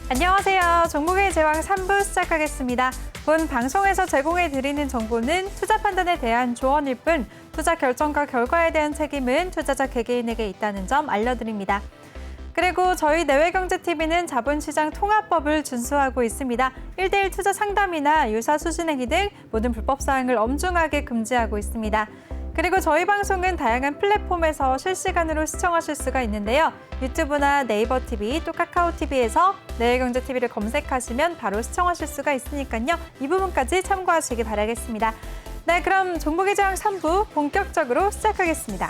안녕하세요. 종목의 제왕 3부 시작하겠습니다. 본 방송에서 제공해드리는 정보는 투자 판단에 대한 조언일 뿐 투자 결정과 결과에 대한 책임은 투자자 개개인에게 있다는 점 알려드립니다. 그리고 저희 내외경제TV는 자본시장 통합법을 준수하고 있습니다. 1:1 투자 상담이나 유사 수신행위 등 모든 불법 사항을 엄중하게 금지하고 있습니다. 그리고 저희 방송은 다양한 플랫폼에서 실시간으로 시청하실 수가 있는데요. 유튜브나 네이버 TV, 또 카카오 TV에서 내외경제TV를 검색하시면 바로 시청하실 수가 있으니까요. 이 부분까지 참고하시기 바라겠습니다. 네, 그럼 종목의 제왕 3부 본격적으로 시작하겠습니다.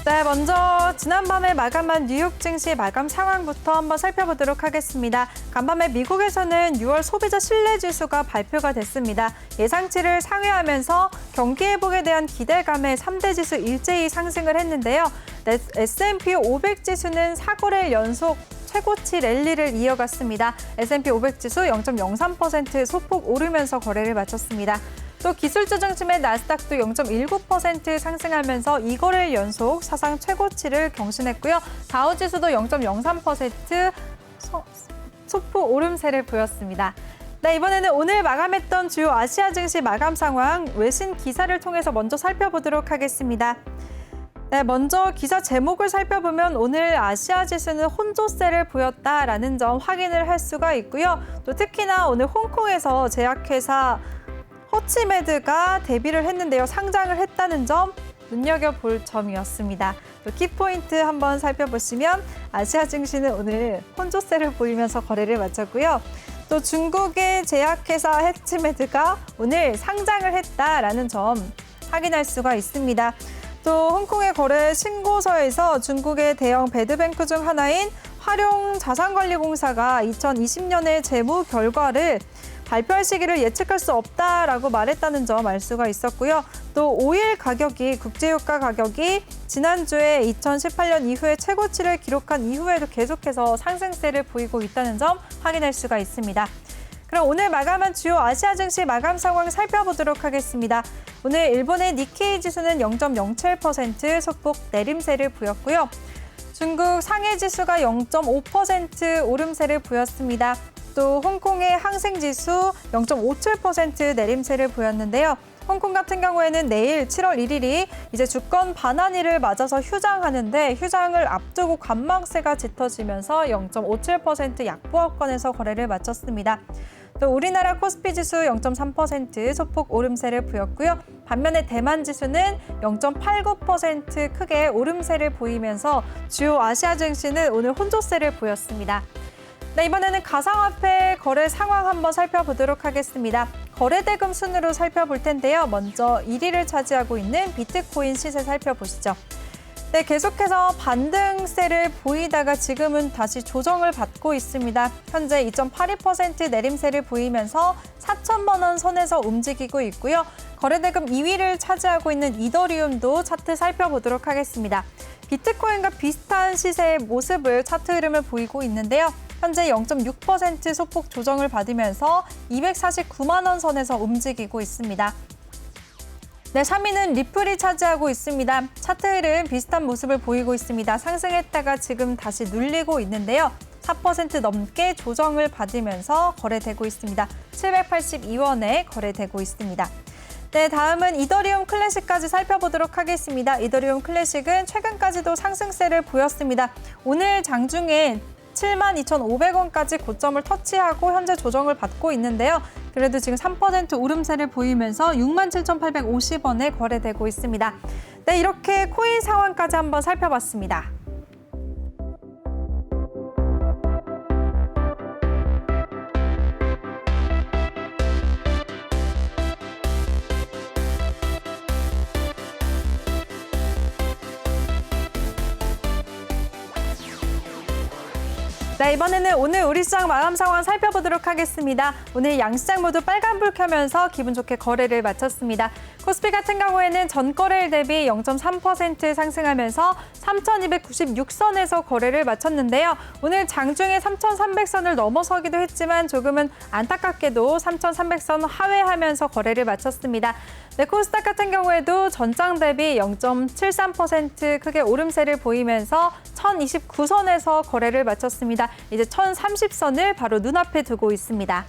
네, 먼저 지난밤에 마감한 뉴욕 증시 마감 상황부터 한번 살펴보도록 하겠습니다. 간밤에 미국에서는 6월 소비자 신뢰지수가 발표가 됐습니다. 예상치를 상회하면서 경기 회복에 대한 기대감에 3대 지수 일제히 상승을 했는데요. S&P 500 지수는 4거래일 연속 최고치 랠리를 이어갔습니다. S&P 500 지수 0.03% 소폭 오르면서 거래를 마쳤습니다. 또 기술주 중심의 나스닥도 0.19% 상승하면서 2거래일 연속 사상 최고치를 경신했고요. 다우지수도 0.03% 소폭 오름세를 보였습니다. 네, 이번에는 오늘 마감했던 주요 아시아 증시 마감 상황 외신 기사를 통해서 먼저 살펴보도록 하겠습니다. 네, 먼저 기사 제목을 살펴보면 오늘 아시아 지수는 혼조세를 보였다라는 점 확인을 할 수가 있고요. 또 특히나 오늘 홍콩에서 제약회사 허치메드가 데뷔를 했는데요. 상장을 했다는 점 눈여겨볼 점이었습니다. 또 키포인트 한번 살펴보시면 아시아 증시는 오늘 혼조세를 보이면서 거래를 마쳤고요. 또 중국의 제약회사 허치메드가 오늘 상장을 했다라는 점 확인할 수가 있습니다. 또 홍콩의 거래 신고서에서 중국의 대형 배드뱅크 중 하나인 화룡자산관리공사가 2020년의 재무 결과를 발표할 시기를 예측할 수 없다라고 말했다는 점 알 수가 있었고요. 또 오일 가격이 국제유가 가격이 지난주에 2018년 이후에 최고치를 기록한 이후에도 계속해서 상승세를 보이고 있다는 점 확인할 수가 있습니다. 그럼 오늘 마감한 주요 아시아 증시 마감 상황 살펴보도록 하겠습니다. 오늘 일본의 니케이 지수는 0.07% 소폭 내림세를 보였고요. 중국 상해 지수가 0.5% 오름세를 보였습니다. 또 홍콩의 항생지수 0.57% 내림세를 보였는데요. 홍콩 같은 경우에는 내일 7월 1일이 이제 주권 반환일을 맞아서 휴장하는데 휴장을 앞두고 관망세가 짙어지면서 0.57% 약보합권에서 거래를 마쳤습니다. 또 우리나라 코스피 지수 0.3% 소폭 오름세를 보였고요. 반면에 대만 지수는 0.89% 크게 오름세를 보이면서 주요 아시아 증시는 오늘 혼조세를 보였습니다. 네, 이번에는 가상화폐 거래 상황 한번 살펴보도록 하겠습니다. 거래대금 순으로 살펴볼 텐데요. 먼저 1위를 차지하고 있는 비트코인 시세 살펴보시죠. 네, 계속해서 반등세를 보이다가 지금은 다시 조정을 받고 있습니다. 현재 2.82% 내림세를 보이면서 4,000만 원 선에서 움직이고 있고요. 거래대금 2위를 차지하고 있는 이더리움도 차트 살펴보도록 하겠습니다. 비트코인과 비슷한 시세의 모습을 차트 흐름을 보이고 있는데요. 현재 0.6% 소폭 조정을 받으면서 249만 원 선에서 움직이고 있습니다. 네, 3위는 리플이 차지하고 있습니다. 차트 흐름 비슷한 모습을 보이고 있습니다. 상승했다가 지금 다시 눌리고 있는데요. 4% 넘게 조정을 받으면서 거래되고 있습니다. 782원에 거래되고 있습니다. 네, 다음은 이더리움 클래식까지 살펴보도록 하겠습니다. 이더리움 클래식은 최근까지도 상승세를 보였습니다. 오늘 장중에 72,500원까지 고점을 터치하고 현재 조정을 받고 있는데요. 그래도 지금 3% 오름세를 보이면서 67,850원에 거래되고 있습니다. 네, 이렇게 코인 상황까지 한번 살펴봤습니다. 네, 이번에는 오늘 우리 시장 마감 상황 살펴보도록 하겠습니다. 오늘 양시장 모두 빨간불 켜면서 기분 좋게 거래를 마쳤습니다. 코스피 같은 경우에는 전거래일 대비 0.3% 상승하면서 3,296선에서 거래를 마쳤는데요. 오늘 장중에 3,300선을 넘어서기도 했지만 조금은 안타깝게도 3,300선 하회하면서 거래를 마쳤습니다. 네, 코스닥 같은 경우에도 전장 대비 0.73% 크게 오름세를 보이면서 1,029선에서 거래를 마쳤습니다. 이제 1,030선을 바로 눈앞에 두고 있습니다.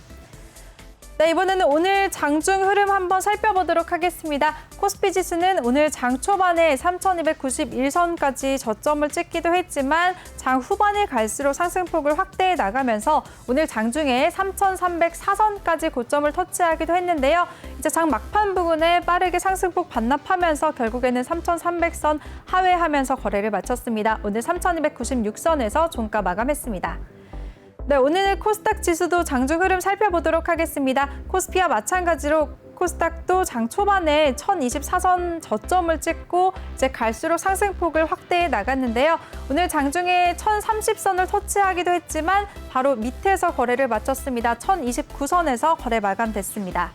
네, 이번에는 오늘 장중 흐름 한번 살펴보도록 하겠습니다. 코스피 지수는 오늘 장 초반에 3,291선까지 저점을 찍기도 했지만 장 후반에 갈수록 상승폭을 확대해 나가면서 오늘 장중에 3,304선까지 고점을 터치하기도 했는데요. 이제 장 막판 부근에 빠르게 상승폭 반납하면서 결국에는 3,300선 하회하면서 거래를 마쳤습니다. 오늘 3,296선에서 종가 마감했습니다. 네, 오늘 코스닥 지수도 장중 흐름 살펴보도록 하겠습니다. 코스피와 마찬가지로 코스닥도 장 초반에 1,024선 저점을 찍고 이제 갈수록 상승폭을 확대해 나갔는데요. 오늘 장중에 1,030선을 터치하기도 했지만 바로 밑에서 거래를 마쳤습니다. 1,029선에서 거래 마감됐습니다.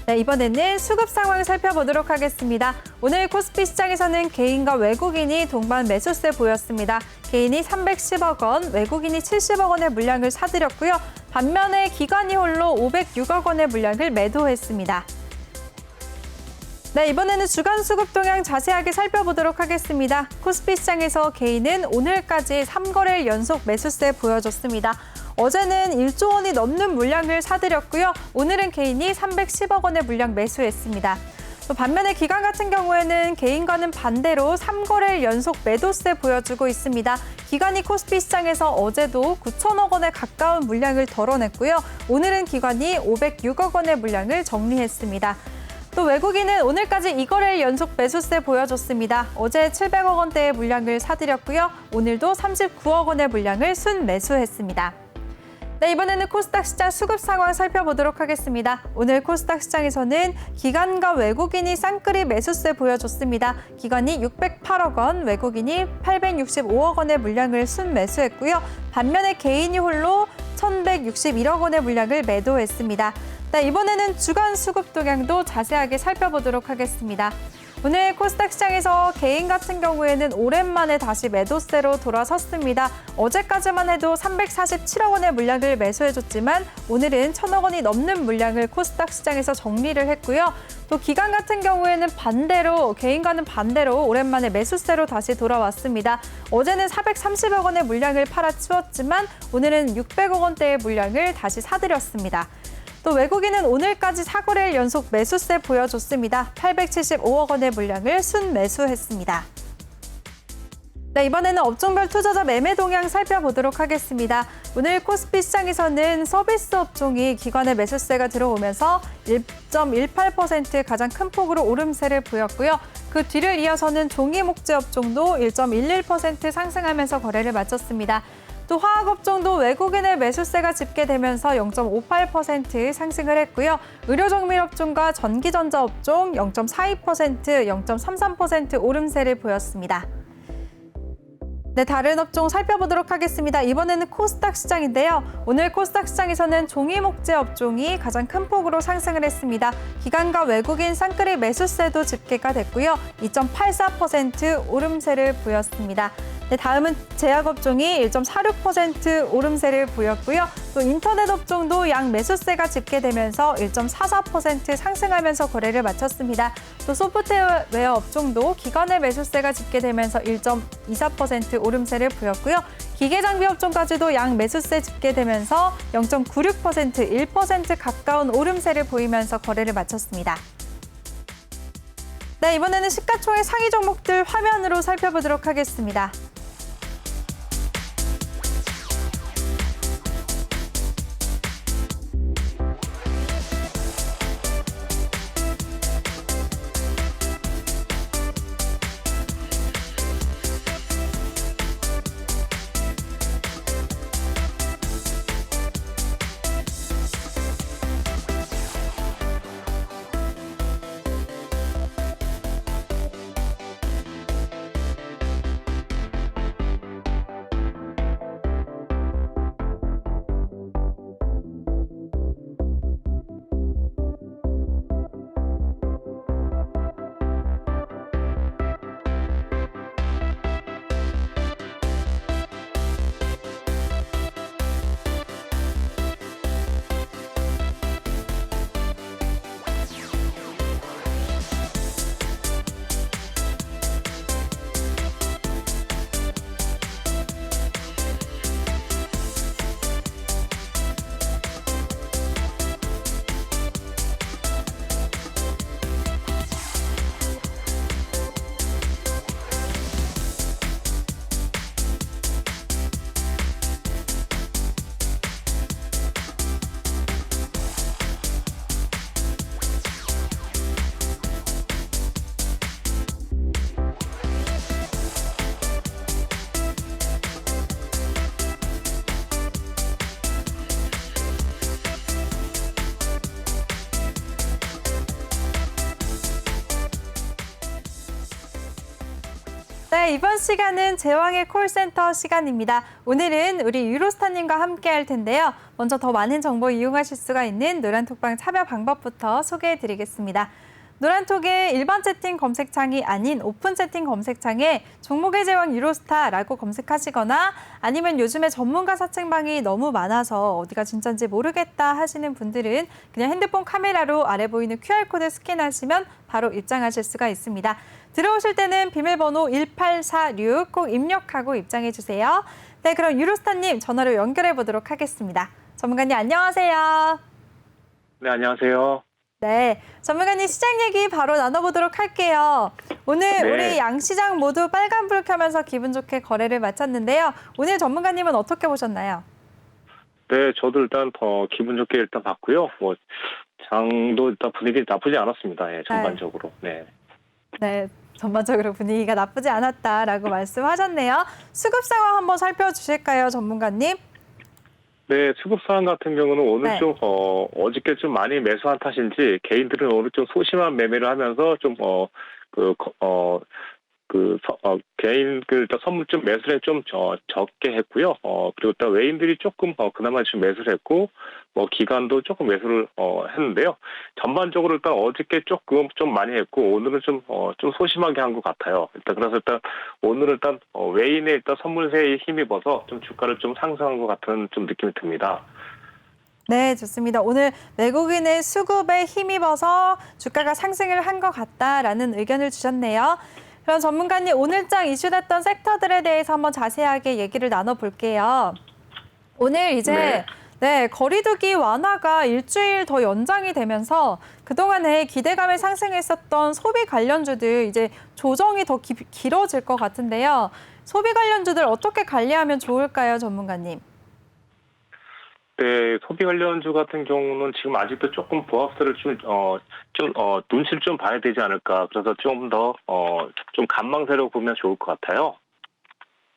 네, 이번에는 수급 상황을 살펴보도록 하겠습니다. 오늘 코스피 시장에서는 개인과 외국인이 동반 매수세 보였습니다. 개인이 310억 원, 외국인이 70억 원의 물량을 사들였고요. 반면에 기관이 홀로 506억 원의 물량을 매도했습니다. 네, 이번에는 주간 수급 동향 자세하게 살펴보도록 하겠습니다. 코스피 시장에서 개인은 오늘까지 3거래일 연속 매수세 보여줬습니다. 어제는 1조 원이 넘는 물량을 사들였고요. 오늘은 개인이 310억 원의 물량 매수했습니다. 또 반면에 기관 같은 경우에는 개인과는 반대로 3거래일 연속 매도세 보여주고 있습니다. 기관이 코스피 시장에서 어제도 9천억 원에 가까운 물량을 덜어냈고요. 오늘은 기관이 506억 원의 물량을 정리했습니다. 또 외국인은 오늘까지 2거래일 연속 매수세 보여줬습니다. 어제 700억 원대의 물량을 사들였고요. 오늘도 39억 원의 물량을 순매수했습니다. 네, 이번에는 코스닥 시장 수급 상황 살펴보도록 하겠습니다. 오늘 코스닥 시장에서는 기관과 외국인이 쌍끌이 매수세 보여줬습니다. 기관이 608억 원, 외국인이 865억 원의 물량을 순매수했고요. 반면에 개인이 홀로 1,161억 원의 물량을 매도했습니다. 네, 이번에는 주간 수급 동향도 자세하게 살펴보도록 하겠습니다. 오늘 코스닥 시장에서 개인 같은 경우에는 오랜만에 다시 매도세로 돌아섰습니다. 어제까지만 해도 347억 원의 물량을 매수해줬지만 오늘은 1,000억 원이 넘는 물량을 코스닥 시장에서 정리를 했고요. 또 기관 같은 경우에는 반대로 개인과는 반대로 오랜만에 매수세로 다시 돌아왔습니다. 어제는 430억 원의 물량을 팔아치웠지만 오늘은 600억 원대의 물량을 다시 사들였습니다. 또 외국인은 오늘까지 4거래일 연속 매수세 보여줬습니다. 875억 원의 물량을 순매수했습니다. 네, 이번에는 업종별 투자자 매매 동향 살펴보도록 하겠습니다. 오늘 코스피 시장에서는 서비스 업종이 기관의 매수세가 들어오면서 1.18% 가장 큰 폭으로 오름세를 보였고요. 그 뒤를 이어서는 종이 목재 업종도 1.11% 상승하면서 거래를 마쳤습니다. 또 화학업종도 외국인의 매수세가 집계되면서 0.58% 상승을 했고요. 의료정밀업종과 전기전자업종 0.42%, 0.33% 오름세를 보였습니다. 네, 다른 업종 살펴보도록 하겠습니다. 이번에는 코스닥 시장인데요. 오늘 코스닥 시장에서는 종이목재 업종이 가장 큰 폭으로 상승을 했습니다. 기관과 외국인 쌍끌이 매수세도 집계가 됐고요. 2.84% 오름세를 보였습니다. 네, 다음은 제약업종이 1.46% 오름세를 보였고요. 또 인터넷 업종도 양 매수세가 집계되면서 1.44% 상승하면서 거래를 마쳤습니다. 또 소프트웨어 업종도 기관의 매수세가 집계되면서 1.24% 오름세를 보였고요. 기계장비 업종까지도 양 매수세 집계되면서 0.96%, 1% 가까운 오름세를 보이면서 거래를 마쳤습니다. 네, 이번에는 시가총액 상위 종목들 화면으로 살펴보도록 하겠습니다. 네, 이번 시간은 제왕의 콜센터 시간입니다. 오늘은 우리 유로스타님과 함께 할 텐데요. 먼저 더 많은 정보 이용하실 수가 있는 노란톡방 참여 방법부터 소개해드리겠습니다. 노란톡의 일반 채팅 검색창이 아닌 오픈 채팅 검색창에 종목의 제왕 유로스타라고 검색하시거나 아니면 요즘에 전문가 사칭방이 너무 많아서 어디가 진짜인지 모르겠다 하시는 분들은 그냥 핸드폰 카메라로 아래 보이는 QR코드 스캔하시면 바로 입장하실 수가 있습니다. 들어오실 때는 비밀번호 1846 꼭 입력하고 입장해 주세요. 네, 그럼 유로스타님 전화로 연결해 보도록 하겠습니다. 전문가님 안녕하세요. 네, 안녕하세요. 네, 전문가님 시장 얘기 바로 나눠보도록 할게요. 오늘 네. 우리 양시장 모두 빨간불 켜면서 기분 좋게 거래를 마쳤는데요. 오늘 전문가님은 어떻게 보셨나요? 네, 저도 일단 기분 좋게 일단 봤고요. 뭐 장도 일단 분위기 나쁘지 않았습니다. 예, 전반적으로. 네. 네, 전반적으로 분위기가 나쁘지 않았다라고 말씀하셨네요. 수급 상황 한번 살펴주실까요, 전문가님? 네, 수급 상황 같은 경우는 오늘 네. 좀 어저께 좀 많이 매수한 탓인지 개인들은 오늘 좀 소심한 매매를 하면서 좀 개인들 선물 좀 매수를 좀 적게 했고요. 그리고 또 외인들이 조금 그나마 좀 매수를 했고, 뭐 기관도 조금 매수를 했는데요. 전반적으로 일단 어저께 조금 좀 많이 했고, 오늘은 좀 소심하게 한 것 같아요. 그래서 오늘은 외인의 선물세에 힘입어서 좀 주가를 좀 상승한 것 같은 좀 느낌이 듭니다. 네, 좋습니다. 오늘 외국인의 수급에 힘입어서 주가가 상승을 한 것 같다라는 의견을 주셨네요. 그럼 전문가님 오늘장 이슈됐던 섹터들에 대해서 한번 자세하게 얘기를 나눠볼게요. 오늘 이제 거리두기 완화가 일주일 더 연장이 되면서 그동안에 기대감에 상승했었던 소비 관련주들 이제 조정이 더 길어질 것 같은데요. 소비 관련주들 어떻게 관리하면 좋을까요, 전문가님? 네, 소비 관련주 같은 경우는 지금 아직도 조금 부합세를 눈치를 좀 봐야 되지 않을까. 그래서 좀 더, 좀 관망세로 보면 좋을 것 같아요.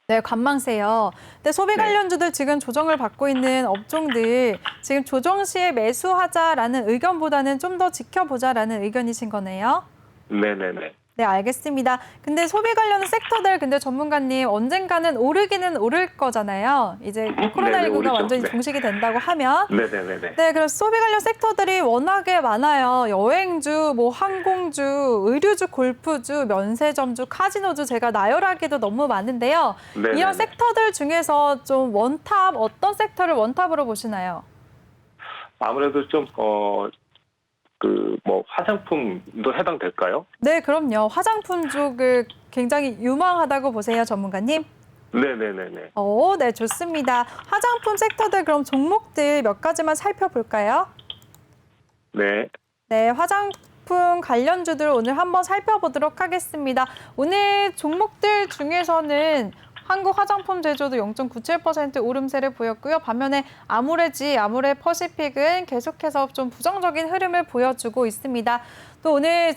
네, 관망세요. 근데 소비 관련주들 지금 조정을 받고 있는 업종들 지금 조정 시에 매수하자라는 의견보다는 좀 더 지켜보자라는 의견이신 거네요. 네네네. 네, 알겠습니다. 근데 소비 관련 섹터들 근데 전문가님 언젠가는 오르기는 오를 거잖아요. 이제 코로나19가 오르죠. 완전히 네. 종식이 된다고 하면. 네네네네. 네, 그래서 소비 관련 섹터들이 워낙에 많아요. 여행주, 뭐 항공주, 의류주, 골프주, 면세점주, 카지노주 제가 나열하기도 너무 많은데요. 네네네. 이런 섹터들 중에서 좀 원탑 어떤 섹터를 원탑으로 보시나요? 아무래도 좀, 화장품도 해당될까요? 네, 그럼요. 화장품 쪽을 굉장히 유망하다고 보세요, 전문가님. 네네네네. 네, 좋습니다. 화장품 섹터들 그럼 종목들 몇 가지만 살펴볼까요? 네. 네, 화장품 관련주들 오늘 한번 살펴보도록 하겠습니다. 오늘 종목들 중에서는 한국 화장품 제조도 0.97% 오름세를 보였고요. 반면에 아모레퍼시픽은 계속해서 좀 부정적인 흐름을 보여주고 있습니다. 또 오늘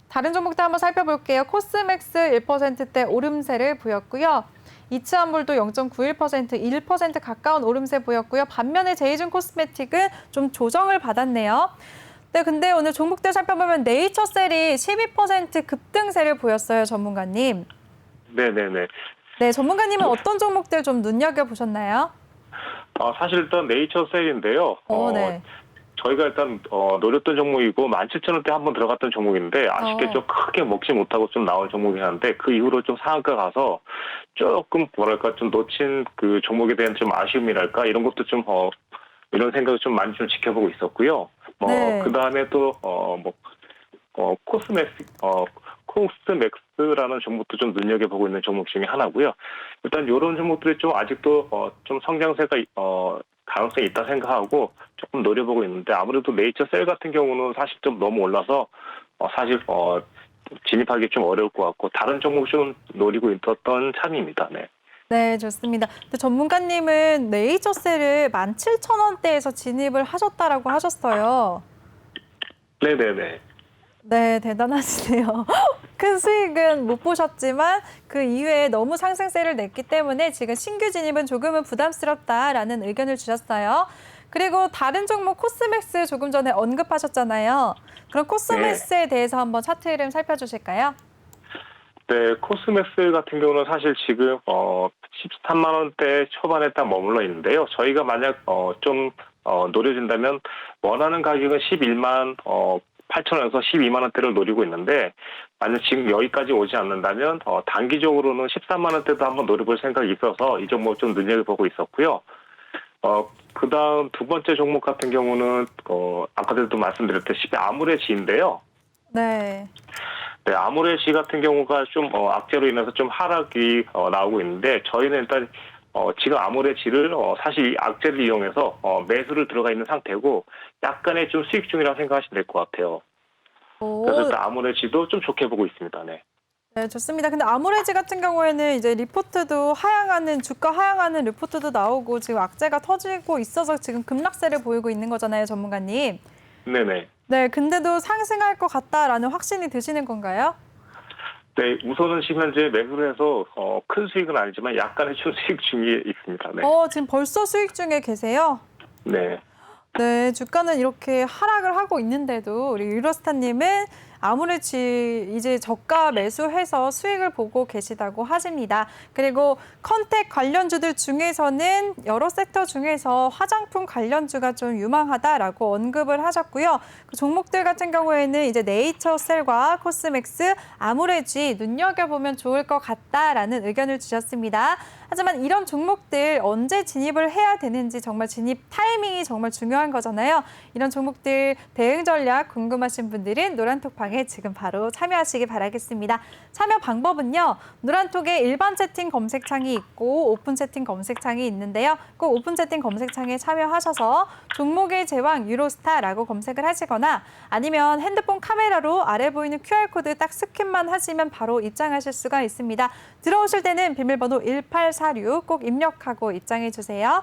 다른 종목들 한번 살펴볼게요. 코스맥스 1%대 오름세를 보였고요. 이츠한물도 0.91%, 1% 가까운 오름세 보였고요. 반면에 제이준 코스메틱은 좀 조정을 받았네요. 네, 근데 오늘 종목들 살펴보면 네이처셀이 12% 급등세를 보였어요, 전문가님. 네네네. 네, 전문가님은 어떤 종목들 좀 눈여겨보셨나요? 사실 일단 네이처셀인데요. 네. 저희가 일단 노렸던 종목이고 17,000원대 한번 들어갔던 종목인데 아쉽게 좀 크게 먹지 못하고 좀 나온 종목이 한데 그 이후로 좀 상한가 가서 조금 좀 놓친 그 종목에 대한 좀 아쉬움이랄까 이런 것도 좀 이런 생각을 좀 많이 좀 지켜보고 있었고요. 그 다음에 또 코스맥스라는 종목도 좀 눈여겨보고 있는 종목 중에 하나고요. 일단 이런 종목들이 좀 아직도 좀 성장세가 가능성이 있다 생각하고 조금 노려보고 있는데 아무래도 네이처셀 같은 경우는 사실 좀 너무 올라서 사실 진입하기 좀 어려울 것 같고 다른 종목 좀 노리고 있었던 참입니다. 네. 네, 좋습니다. 근데 전문가님은 네이처셀을 17,000원대에서 진입을 하셨다라고 하셨어요. 네네네. 네, 대단하시네요. 큰 수익은 못 보셨지만 그 이후에 너무 상승세를 냈기 때문에 지금 신규 진입은 조금은 부담스럽다라는 의견을 주셨어요. 그리고 다른 종목 코스맥스 조금 전에 언급하셨잖아요. 그럼 코스맥스에 대해서 한번 차트 흐름 살펴주실까요? 네, 코스맥스 같은 경우는 사실 지금 13만 원대 초반에 딱 머물러 있는데요. 저희가 만약 좀 노려진다면 원하는 가격은 11만 8천 원에서 12만 원대를 노리고 있는데 만약 지금 여기까지 오지 않는다면 단기적으로는 13만 원대도 한번 노려볼 생각이 있어서 이 종목 좀 눈여겨보고 있었고요. 그다음 두 번째 종목 같은 경우는 아까도 말씀드렸다시피 아무레지인데요. 네. 네, 아무레지 같은 경우가 좀 악재로 인해서 좀 하락이 나오고 있는데 저희는 일단 지금 아무레지를 사실 이 악재를 이용해서 매수를 들어가 있는 상태고 약간의 좀 수익 중이라고 생각하시면 될 것 같아요. 그래서 오, 일단 아무레지도 좀 좋게 보고 있습니다. 네. 네, 좋습니다. 근데 아무래지 같은 경우에는 이제 리포트도 하향하는, 주가 하향하는 리포트도 나오고 지금 악재가 터지고 있어서 지금 급락세를 보이고 있는 거잖아요, 전문가님. 네네. 네, 근데도 상승할 것 같다라는 확신이 드시는 건가요? 네, 우선은 지금 현재 매수를 해서 큰 수익은 아니지만 약간의 좀 수익 중에 있습니다. 네. 지금 벌써 수익 중에 계세요? 네. 네, 주가는 이렇게 하락을 하고 있는데도 우리 유로스타님은 아무래지 이제 저가 매수해서 수익을 보고 계시다고 하십니다. 그리고 컨택 관련주들 중에서는 여러 섹터 중에서 화장품 관련주가 좀 유망하다라고 언급을 하셨고요. 그 종목들 같은 경우에는 이제 네이처셀과 코스맥스, 아무래지 눈여겨보면 좋을 것 같다라는 의견을 주셨습니다. 하지만 이런 종목들 언제 진입을 해야 되는지 정말 진입 타이밍이 정말 중요한 거잖아요. 이런 종목들 대응 전략 궁금하신 분들은 노란톡방에 지금 바로 참여하시기 바라겠습니다. 참여 방법은요. 노란톡에 일반 채팅 검색창이 있고 오픈 채팅 검색창이 있는데요. 꼭 오픈 채팅 검색창에 참여하셔서 종목의 제왕 유로스타라고 검색을 하시거나 아니면 핸드폰 카메라로 아래 보이는 QR코드 딱 스캔만 하시면 바로 입장하실 수가 있습니다. 들어오실 때는 비밀번호 1846 꼭 입력하고 입장해 주세요.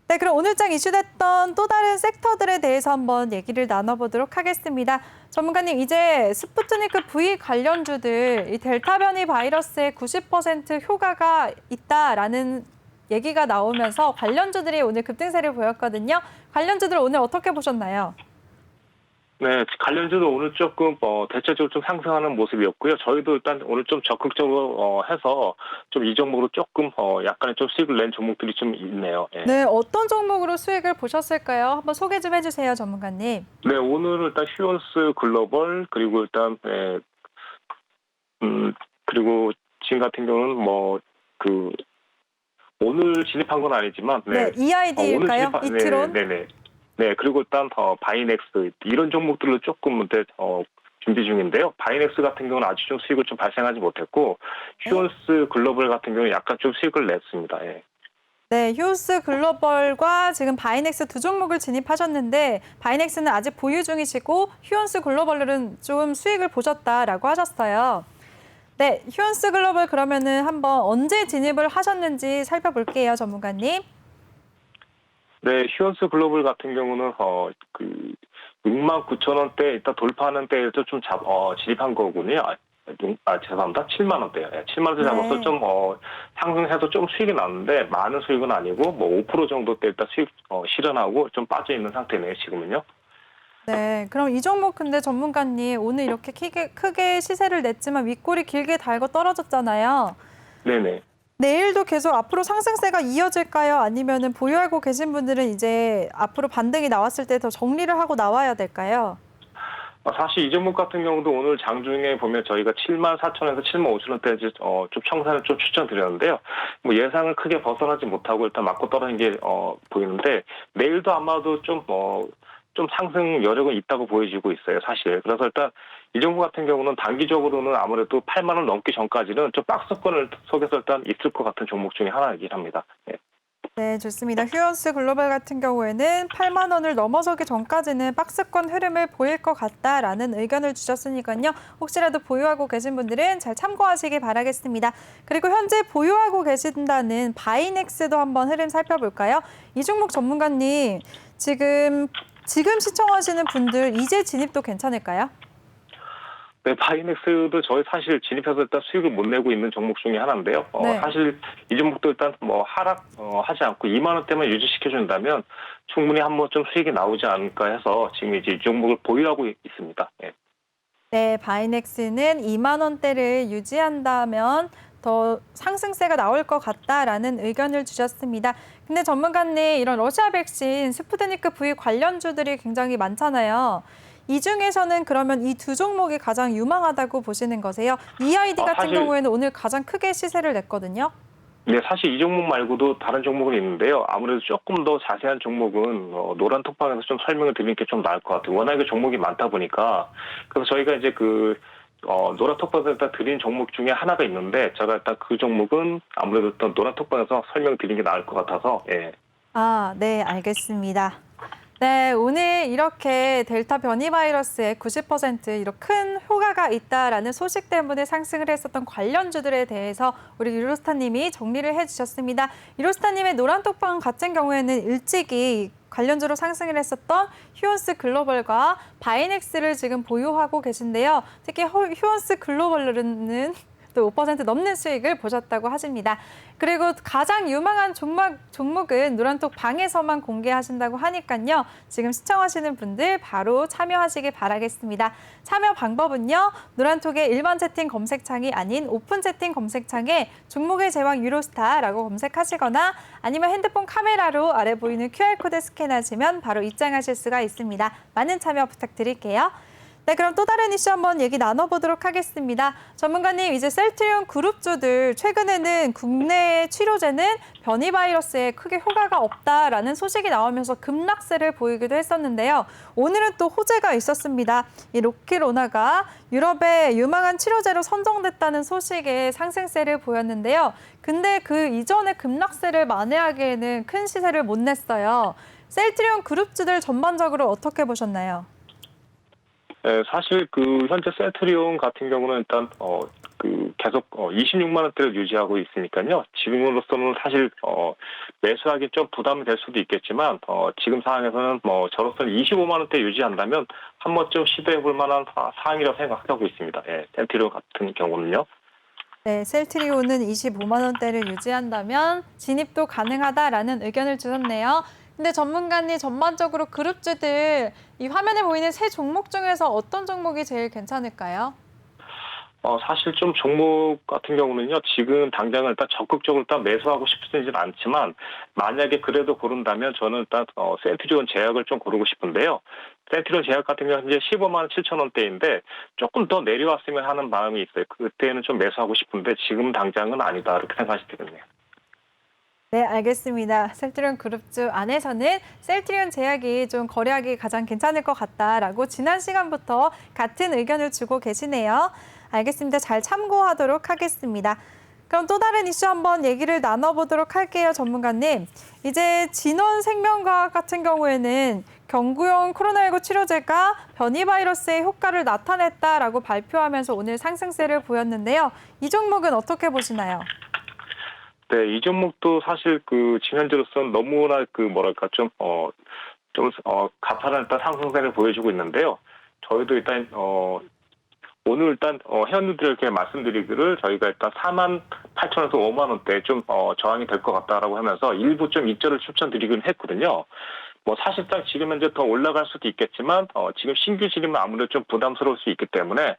네, 그럼 오늘장 이슈됐던 또 다른 섹터들에 대해서 한번 얘기를 나눠보도록 하겠습니다. 전문가님, 이제 스푸트니크 V 관련주들 이 델타 변이 바이러스에 90% 효과가 있다라는 얘기가 나오면서 관련주들이 오늘 급등세를 보였거든요. 관련주들 오늘 어떻게 보셨나요? 네, 관련주도 오늘 조금 대체적으로 좀 상승하는 모습이었고요. 저희도 일단 오늘 좀 적극적으로 해서 좀 이 종목으로 조금 약간의 좀 수익을 낸 종목들이 좀 있네요. 예. 네, 어떤 종목으로 수익을 보셨을까요? 한번 소개 좀 해주세요, 전문가님. 네, 오늘은 일단 휴원스 글로벌 그리고 일단 그리고 지금 같은 경우는 오늘 진입한 건 아니지만 네, EID일까요? 이트론? 네네. 네, 그리고 일단 바이넥스 이런 종목들로 조금 준비 중인데요. 바이넥스 같은 경우는 아직 좀 수익을 좀 발생하지 못했고 휴원스 글로벌 같은 경우는 약간 좀 수익을 냈습니다. 예. 네, 휴스 글로벌과 지금 바이넥스 두 종목을 진입하셨는데 바이넥스는 아직 보유 중이시고 휴원스 글로벌은 좀 수익을 보셨다라고 하셨어요. 네, 휴원스 글로벌 그러면은 한번 언제 진입을 하셨는지 살펴볼게요, 전문가님. 네, 휴원스 글로벌 같은 경우는 69,000원대 일단 돌파하는 때에서 좀 진입한 거군요. 죄송합니다. 7만 원대요. 예, 7만 원대 잡아서 네. 좀 상승해서 좀 수익이 났는데 많은 수익은 아니고 5% 정도 때 일단 수익 실현하고 좀 빠져 있는 상태네요. 지금은요. 네, 그럼 이 종목 근데 전문가님 오늘 이렇게 크게 시세를 냈지만 윗골이 길게 달고 떨어졌잖아요. 네네. 내일도 계속 앞으로 상승세가 이어질까요? 아니면은 보유하고 계신 분들은 이제 앞으로 반등이 나왔을 때 더 정리를 하고 나와야 될까요? 사실 이 종목 같은 경우도 오늘 장중에 보면 저희가 74,000원에서 75,000원대 좀 청산을 좀 추천드렸는데요. 뭐 예상을 크게 벗어나지 못하고 일단 맞고 떨어진 게 보이는데 내일도 아마도 좀 상승 여력은 있다고 보여지고 있어요, 사실. 그래서 일단 이 종목 같은 경우는 단기적으로는 아무래도 8만 원 넘기 전까지는 좀 박스권을 속에서 일단 있을 것 같은 종목 중에 하나이긴 합니다. 네. 네, 좋습니다. 휴원스 글로벌 같은 경우에는 8만 원을 넘어서기 전까지는 박스권 흐름을 보일 것 같다라는 의견을 주셨으니까요. 혹시라도 보유하고 계신 분들은 잘 참고하시기 바라겠습니다. 그리고 현재 보유하고 계신다는 바이넥스도 한번 흐름 살펴볼까요? 이 종목 전문가님, 지금 시청하시는 분들 이제 진입도 괜찮을까요? 네, 바이넥스도 저희 사실 진입해서 일단 수익을 못 내고 있는 종목 중에 하나인데요. 네. 사실 이 종목도 일단 하락 하지 않고 2만 원대만 유지시켜준다면 충분히 한번 좀 수익이 나오지 않을까 해서 지금 이제 이 종목을 보유하고 있습니다. 네. 네, 바이넥스는 2만 원대를 유지한다면 더 상승세가 나올 것 같다라는 의견을 주셨습니다. 근데 전문가님, 이런 러시아 백신 스푸트니크 V 관련주들이 굉장히 많잖아요. 이 중에서는 그러면 이 두 종목이 가장 유망하다고 보시는 거세요? EID 같은 사실 경우에는 오늘 가장 크게 시세를 냈거든요. 네, 사실 이 종목 말고도 다른 종목은 있는데요. 아무래도 조금 더 자세한 종목은 노란 톡방에서 좀 설명을 드리는 게 좀 나을 것 같아요. 워낙에 종목이 많다 보니까. 그래서 저희가 이제 노란 톡방에서 일단 드린 종목 중에 하나가 있는데, 제가 일단 그 종목은 아무래도 일단 노란 톡방에서 설명 드리는 게 나을 것 같아서, 예. 아, 네, 알겠습니다. 네, 오늘 이렇게 델타 변이 바이러스의 90% 이렇게 큰 효과가 있다라는 소식 때문에 상승을 했었던 관련주들에 대해서 우리 유로스타님이 정리를 해주셨습니다. 유로스타님의 노란톡방 같은 경우에는 일찍이 관련주로 상승을 했었던 휴온스 글로벌과 바이넥스를 지금 보유하고 계신데요. 특히 휴온스 글로벌은 또 5% 넘는 수익을 보셨다고 하십니다. 그리고 가장 유망한 종목은 노란톡 방에서만 공개하신다고 하니까요. 지금 시청하시는 분들 바로 참여하시길 바라겠습니다. 참여 방법은요. 노란톡의 일반 채팅 검색창이 아닌 오픈 채팅 검색창에 종목의 제왕 유로스타라고 검색하시거나 아니면 핸드폰 카메라로 아래 보이는 QR코드 스캔하시면 바로 입장하실 수가 있습니다. 많은 참여 부탁드릴게요. 네, 그럼 또 다른 이슈 한번 얘기 나눠보도록 하겠습니다. 전문가님, 이제 셀트리온 그룹주들 최근에는 국내 치료제는 변이 바이러스에 크게 효과가 없다라는 소식이 나오면서 급락세를 보이기도 했었는데요. 오늘은 또 호재가 있었습니다. 이 로키로나가 유럽의 유망한 치료제로 선정됐다는 소식에 상승세를 보였는데요. 근데 그 이전에 급락세를 만회하기에는 큰 시세를 못 냈어요. 셀트리온 그룹주들 전반적으로 어떻게 보셨나요? 네, 사실 현재 셀트리온 같은 경우는 일단 계속 26만 원대를 유지하고 있으니까요. 지금으로서는 사실 매수하기 좀 부담이 될 수도 있겠지만 지금 상황에서는 저로서는 25만 원대 유지한다면 한 번쯤 시도해 볼 만한 사항이라고 생각하고 있습니다. 예, 셀트리온 같은 경우는요. 네, 셀트리온은 25만 원대를 유지한다면 진입도 가능하다라는 의견을 주셨네요. 근데 전문가님, 전반적으로 그룹주들 이 화면에 보이는 세 종목 중에서 어떤 종목이 제일 괜찮을까요? 사실 좀 종목 같은 경우는요, 지금 당장은 일단 적극적으로 일단 매수하고 싶지는 않지만, 만약에 그래도 고른다면 저는 일단, 셀트리온 제약을 좀 고르고 싶은데요. 셀트리온 제약 같은 경우는 이제 15만 7천 원대인데, 조금 더 내려왔으면 하는 마음이 있어요. 그때는 좀 매수하고 싶은데, 지금 당장은 아니다. 이렇게 생각하시면 되겠네요. 네, 알겠습니다. 셀트리온 그룹주 안에서는 셀트리온 제약이 좀 거래하기 가장 괜찮을 것 같다라고 지난 시간부터 같은 의견을 주고 계시네요. 알겠습니다. 잘 참고하도록 하겠습니다. 그럼 또 다른 이슈 한번 얘기를 나눠보도록 할게요, 전문가님. 이제 진원생명과학 같은 경우에는 경구용 코로나19 치료제가 변이 바이러스의 효과를 나타냈다라고 발표하면서 오늘 상승세를 보였는데요. 이 종목은 어떻게 보시나요? 네, 이 종목도 사실 지난주로서는 너무나 가파른 일단 상승세를 보여주고 있는데요. 저희도 일단, 오늘 일단, 회원님들에게 말씀드리기를 저희가 일단 4만 8천에서 5만 원대 좀, 저항이 될 것 같다라고 하면서 일부 좀 입절을 추천드리긴 했거든요. 사실상 지금 현재 더 올라갈 수도 있겠지만, 지금 신규 진입은 아무래도 좀 부담스러울 수 있기 때문에,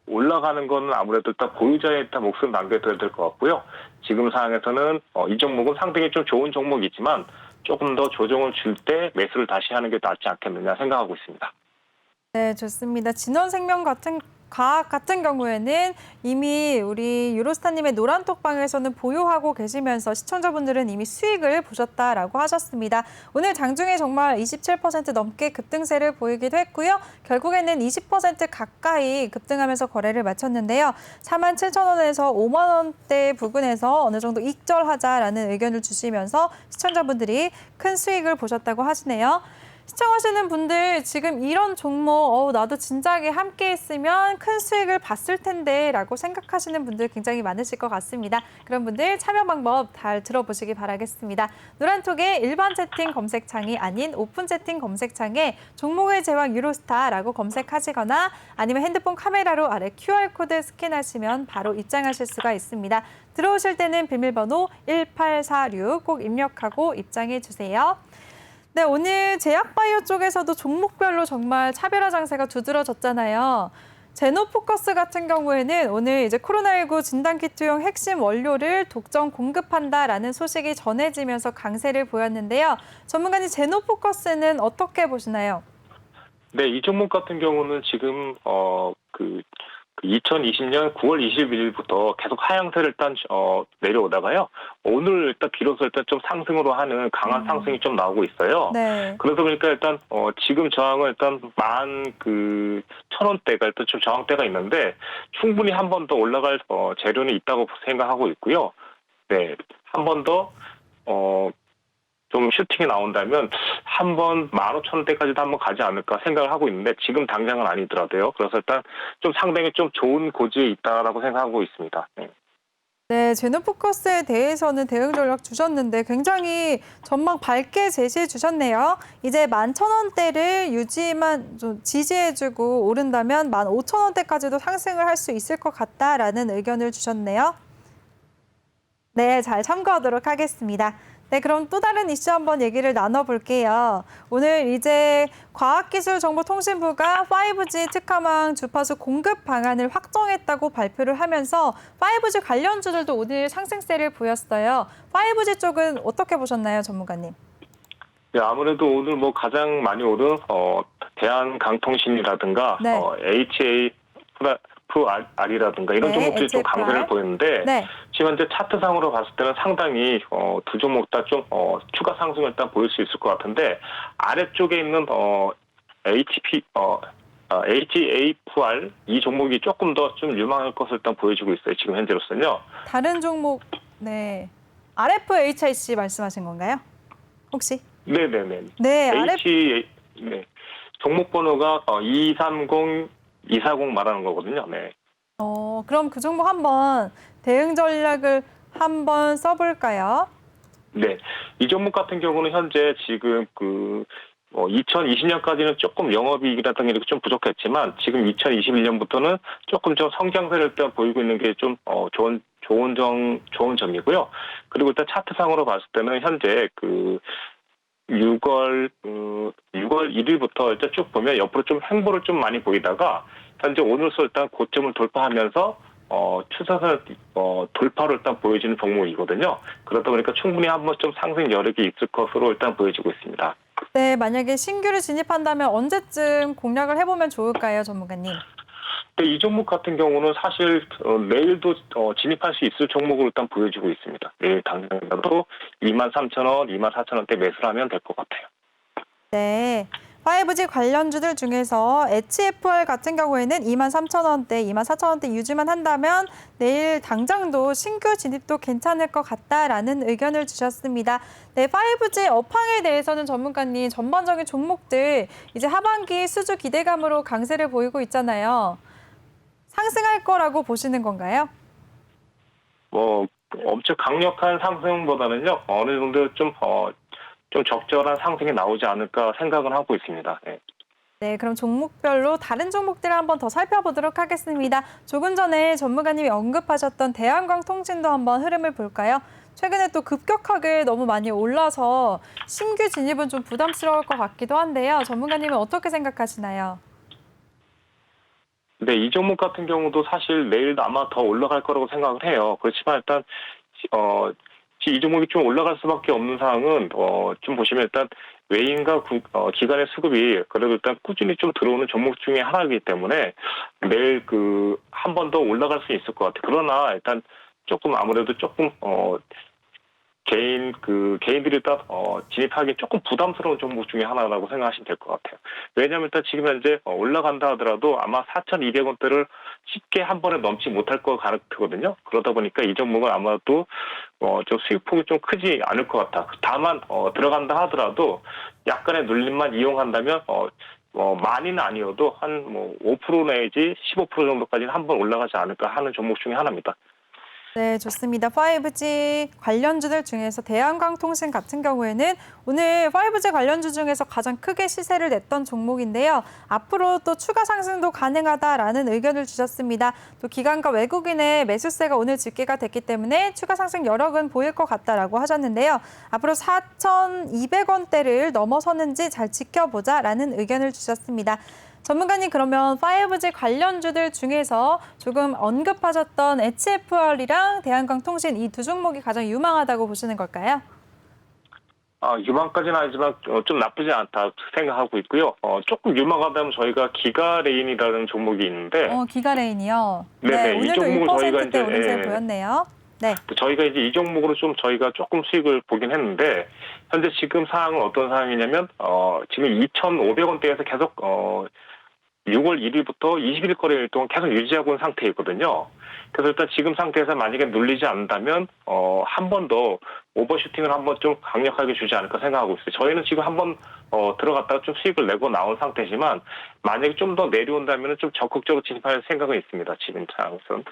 올라가는 거는 아무래도 일단 보유자의 일단 목숨 남겨둬야 될 것 같고요. 지금 상황에서는 이 종목은 상당히 좀 좋은 종목이지만 조금 더 조정을 줄 때 매수를 다시 하는 게 낫지 않겠느냐 생각하고 있습니다. 네, 좋습니다. 진원생명 과학 같은 경우에는 이미 우리 유로스타님의 노란톡방에서는 보유하고 계시면서 시청자분들은 이미 수익을 보셨다라고 하셨습니다. 오늘 장중에 정말 27% 넘게 급등세를 보이기도 했고요. 결국에는 20% 가까이 급등하면서 거래를 마쳤는데요. 4만 7천 원에서 5만 원대 부근에서 어느 정도 익절하자라는 의견을 주시면서 시청자분들이 큰 수익을 보셨다고 하시네요. 시청하시는 분들 지금 이런 종목 나도 진작에 함께 했으면 큰 수익을 봤을 텐데 라고 생각하시는 분들 굉장히 많으실 것 같습니다. 그런 분들 참여 방법 잘 들어보시기 바라겠습니다. 노란톡의 일반 채팅 검색창이 아닌 오픈 채팅 검색창에 종목의 제왕 유로스타라고 검색하시거나 아니면 핸드폰 카메라로 아래 QR코드 스캔하시면 바로 입장하실 수가 있습니다. 들어오실 때는 비밀번호 1846 꼭 입력하고 입장해 주세요. 네, 오늘 제약바이오 쪽에서도 종목별로 정말 차별화 장세가 두드러졌잖아요. 제노포커스 같은 경우에는 오늘 이제 코로나19 진단키트용 핵심 원료를 독점 공급한다라는 소식이 전해지면서 강세를 보였는데요. 전문가님, 제노포커스는 어떻게 보시나요? 네, 이 종목 같은 경우는 지금 2020년 9월 21일부터 계속 하향세를 일단 내려오다가요. 오늘 일단 비로소 일단 좀 상승으로 하는 강한 상승이 좀 나오고 있어요. 네. 그러다 보니까 일단 지금 저항은 일단 11,000원대가 일단 좀 저항대가 있는데 충분히 한 번 더 올라갈 재료는 있다고 생각하고 있고요. 네, 한 번 더 좀 슈팅이 나온다면 한번 15,000원대까지도 한번 가지 않을까 생각을 하고 있는데 지금 당장은 아니더라도요. 그래서 일단 좀 상당히 좀 좋은 고지에 있다라고 생각하고 있습니다. 네. 네, 제노포커스에 대해서는 대응 전략 주셨는데 굉장히 전망 밝게 제시해 주셨네요. 이제 11,000원대를 좀 지지해주고 오른다면 15,000원대까지도 상승을 할 수 있을 것 같다라는 의견을 주셨네요. 네, 잘 참고하도록 하겠습니다. 네, 그럼 또 다른 이슈 한번 얘기를 나눠볼게요. 오늘 이제 과학기술정보통신부가 5G 특화망 주파수 공급 방안을 확정했다고 발표를 하면서 5G 관련주들도 오늘 상승세를 보였어요. 5G 쪽은 어떻게 보셨나요, 전문가님? 네, 아무래도 오늘 뭐 가장 많이 오른 대한강통신이라든가 네. HAFR이라든가 이런 네, 종목들이 좀 HFR. 강세를 보였는데 네. 지금 현재 차트상으로 봤을 때는 상당히 두 종목 다 좀 추가 상승을 일단 보일 수 있을 것 같은데 아래쪽에 있는 HAFR 이 종목이 조금 더 좀 유망할 것을 일단 보여주고 있어요. 지금 현재로서는요. 다른 종목, 네. RFHIC 말씀하신 건가요? 혹시? 네네네. 네, 네. 종목 번호가 230, 240 말하는 거거든요. 네. 그럼 그 종목 한번 대응 전략을 한번 써볼까요? 네. 이 종목 같은 경우는 현재 지금 2020년까지는 조금 영업이익이라든가 이렇게 좀 부족했지만 지금 2021년부터는 조금 좀 성장세를 일단 보이고 있는 게 좀 좋은 점이고요. 그리고 일단 차트상으로 봤을 때는 현재 6월 1일부터 일단 쭉 보면 옆으로 좀 횡보를 좀 많이 보이다가 현재 오늘서 일단 고점을 돌파하면서 추세선 돌파로 일단 보여지는 종목이거든요. 그러다 보니까 충분히 한번 좀 상승 여력이 있을 것으로 일단 보여지고 있습니다. 네, 만약에 신규를 진입한다면 언제쯤 공략을 해보면 좋을까요, 전문가님? 네, 이 종목 같은 경우는 사실 내일도 진입할 수 있을 종목으로 일단 보여지고 있습니다. 내일 당장이라도 23,000원, 24,000원대 매수를 하면 될 것 같아요. 네. 5G 관련주들 중에서 HFR 같은 경우에는 23,000원대, 24,000원대 유지만 한다면 내일 당장도 신규 진입도 괜찮을 것 같다라는 의견을 주셨습니다. 네, 5G 업황에 대해서는 전문가님 전반적인 종목들 이제 하반기 수주 기대감으로 강세를 보이고 있잖아요. 상승할 거라고 보시는 건가요? 엄청 강력한 상승보다는요, 어느 정도 좀 적절한 상승이 나오지 않을까 생각을 하고 있습니다. 네. 네, 그럼 종목별로 다른 종목들을 한번 더 살펴보도록 하겠습니다. 조금 전에 전문가님이 언급하셨던 대한광통신도 한번 흐름을 볼까요? 최근에 또 급격하게 너무 많이 올라서 신규 진입은 좀 부담스러울 것 같기도 한데요. 전문가님은 어떻게 생각하시나요? 네, 이 종목 같은 경우도 사실 내일 아마 더 올라갈 거라고 생각을 해요. 그렇지만 일단 이 종목이 좀 올라갈 수밖에 없는 상황은 좀 보시면 일단 외인과 기관의 수급이 그래도 일단 꾸준히 좀 들어오는 종목 중에 하나이기 때문에 내일 한 번 더 올라갈 수 있을 것 같아요. 그러나 일단 조금 아무래도 조금 개인들이 일단 진입하기 조금 부담스러운 종목 중에 하나라고 생각하시면 될 것 같아요. 왜냐하면 일단 지금 현재 올라간다 하더라도 아마 4,200원대를 쉽게 한 번에 넘지 못할 것 같거든요. 그러다 보니까 이 종목은 아마도 좀 수익폭이 좀 크지 않을 것 같다. 다만 들어간다 하더라도 약간의 눌림만 이용한다면 많이는 아니어도 한 5% 내지 15% 정도까지는 한 번 올라가지 않을까 하는 종목 중에 하나입니다. 네, 좋습니다. 5G 관련주들 중에서 대한광통신 같은 경우에는 오늘 5G 관련주 중에서 가장 크게 시세를 냈던 종목인데요. 앞으로 또 추가 상승도 가능하다라는 의견을 주셨습니다. 또 기관과 외국인의 매수세가 오늘 집계가 됐기 때문에 추가 상승 여력은 보일 것 같다라고 하셨는데요. 앞으로 4,200원대를 넘어서는지 잘 지켜보자라는 의견을 주셨습니다. 전문가님, 그러면 5G 관련주들 중에서 조금 언급하셨던 HFR이랑 대한광통신 이 두 종목이 가장 유망하다고 보시는 걸까요? 유망까지는 아니지만 좀 나쁘지 않다 생각하고 있고요. 조금 유망하다면 저희가 기가레인이라는 종목이 있는데, 기가레인이요. 네네, 네, 이 오늘도 종목을 저희가 1%대 이제 오름세 보였네요. 네. 저희가 이제 이 종목으로 좀 저희가 조금 수익을 보긴 했는데, 현재 지금 상황은 어떤 상황이냐면 지금 2,500원대에서 계속 6월 1일부터 20일 거래일 동안 계속 유지하고 있는 상태이거든요. 그래서 일단 지금 상태에서 만약에 눌리지 않는다면 한 번 더 오버슈팅을 한번 좀 강력하게 주지 않을까 생각하고 있어요. 저희는 지금 한번 들어갔다가 좀 수익을 내고 나온 상태지만 만약에 좀 더 내려온다면 좀 적극적으로 진입할 생각은 있습니다. 지금 상황에서는.